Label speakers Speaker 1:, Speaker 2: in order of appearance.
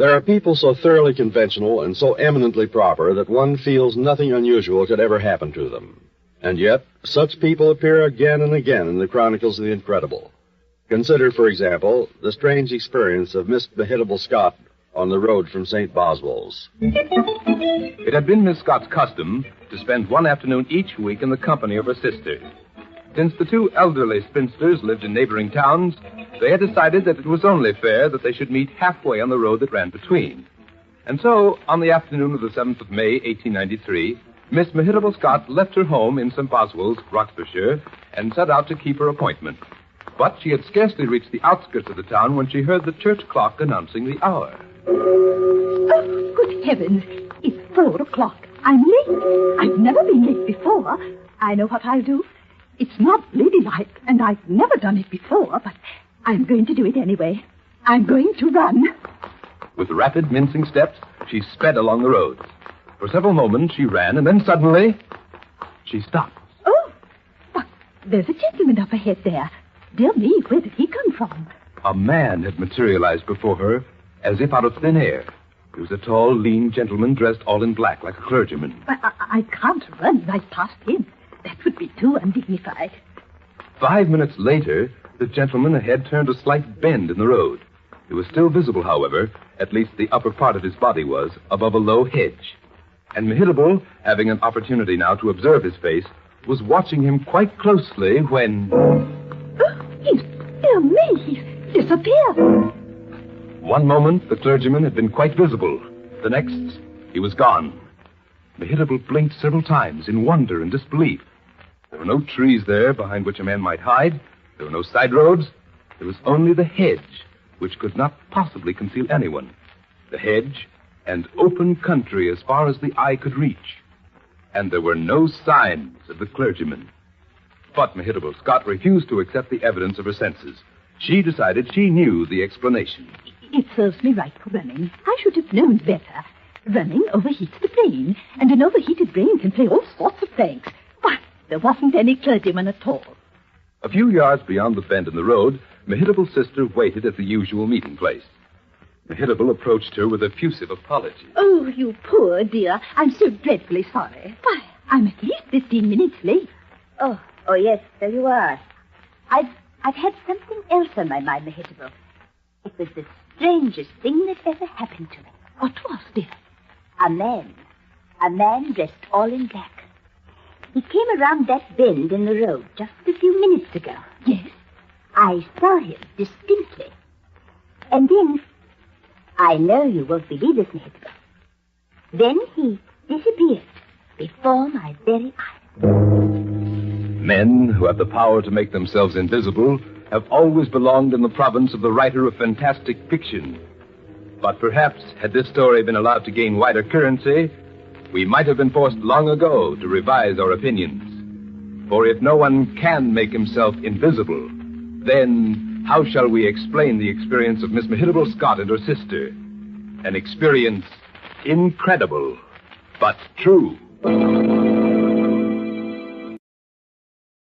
Speaker 1: There are people so thoroughly conventional and so eminently proper that one feels nothing unusual could ever happen to them. And yet, such people appear again and again in the chronicles of the incredible. Consider, for example, the strange experience of Miss Mehitable Scott on the road from St. Boswell's.
Speaker 2: It had been Miss Scott's custom to spend one afternoon each week in the company of her sister. Since the two elderly spinsters lived in neighboring towns, they had decided that it was only fair that they should meet halfway on the road that ran between. And so, on the afternoon of the 7th of May, 1893, Miss Mehitable Scott left her home in St. Boswell's, Roxburghshire, and set out to keep her appointment. But she had scarcely reached the outskirts of the town when she heard the church clock announcing the hour.
Speaker 3: Oh, good heavens. It's 4 o'clock. I'm late. I've never been late before. I know what I'll do. It's not ladylike, and I've never done it before, but I'm going to do it anyway. I'm going to run.
Speaker 2: With rapid, mincing steps, she sped along the road. For several moments she ran, and then suddenly she stopped.
Speaker 3: Oh, but there's a gentleman up ahead there. Dear me, where did he come from?
Speaker 2: A man had materialized before her as if out of thin air. He was a tall, lean gentleman dressed all in black like a clergyman.
Speaker 3: I can't run right past him. That would be too undignified.
Speaker 2: 5 minutes later, the gentleman ahead turned a slight bend in the road. It was still visible, however, at least the upper part of his body was, above a low hedge. And Mehitable, having an opportunity now to observe his face, was watching him quite closely when...
Speaker 3: Dear me, he's disappeared.
Speaker 2: One moment, the clergyman had been quite visible. The next, he was gone. Mehitable blinked several times in wonder and disbelief. There were no trees there behind which a man might hide. There were no side roads. There was only the hedge, which could not possibly conceal anyone. The hedge and open country as far as the eye could reach. And there were no signs of the clergyman. But Mehitable Scott refused to accept the evidence of her senses. She decided she knew the explanation.
Speaker 3: It serves me right for running. I should have known better. Running overheats the brain, and an overheated brain can play all sorts of pranks. Why, there wasn't any clergyman at all.
Speaker 2: A few yards beyond the bend in the road, Mehitable's sister waited at the usual meeting place. Mehitable approached her with effusive apology.
Speaker 3: Oh, you poor dear. I'm so dreadfully sorry. Why, I'm at least 15 minutes late.
Speaker 4: Oh, yes, so you are. I've had something else on my mind, Mehitable. It was the strangest thing that ever happened to me.
Speaker 3: What was, dear?
Speaker 4: A man dressed all in black. He came around that bend in the road just a few minutes ago.
Speaker 3: Yes?
Speaker 4: I saw him distinctly. And then, I know you won't believe this, Mehitable. Then he disappeared before my very eyes.
Speaker 2: Men who have the power to make themselves invisible have always belonged in the province of the writer of fantastic fiction. But perhaps, had this story been allowed to gain wider currency, we might have been forced long ago to revise our opinions. For if no one can make himself invisible, then how shall we explain the experience of Miss Mehitable Scott and her sister? An experience incredible, but true.